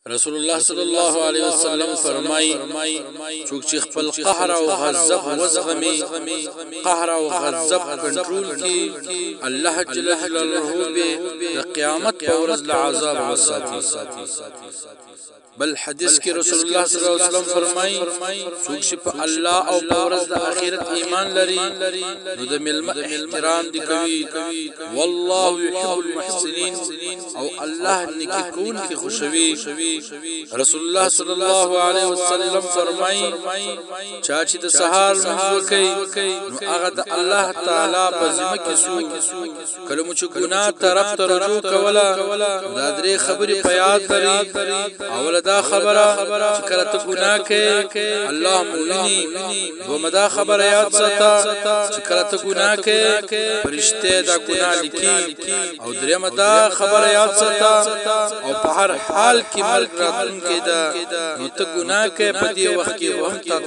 رسول الله صلی الله علیه وسلم فرمای څوک چې خپل قهر او غضب وزغمي قهر او غضب کنټرول کی الله جل جلاله به قیامت پر ورځ عذاب وساتي. بل حدیث کې رسول الله صلی الله علیه وسلم فرمای څوک چې په الله او په ورځ د آخرت ایمان لري نو د ملمه احترام دي کوي والله يحب المحسنين او الله نیکی کون کی خوشوي. رسول الله صلی الله علیه وسلم فرمای چا چې د سحر منځ کوي نو هغه د الله تعالی په ذمه کې سو کله چې ګناه طرف ته رجوع کوله دا درې خبرې په یاد لري. اول دا خبره چې کله ته ګناه کوي الله مولني ومدا خبره یاد ساته چې کله ته ګناه کوي فرشته دا ګناه لیکي او درېمه دا خبره یاد ساته او په هر حال کې مرګ راتلونکی ده نو ته ګناه کوي په دې وخت کې وخت ته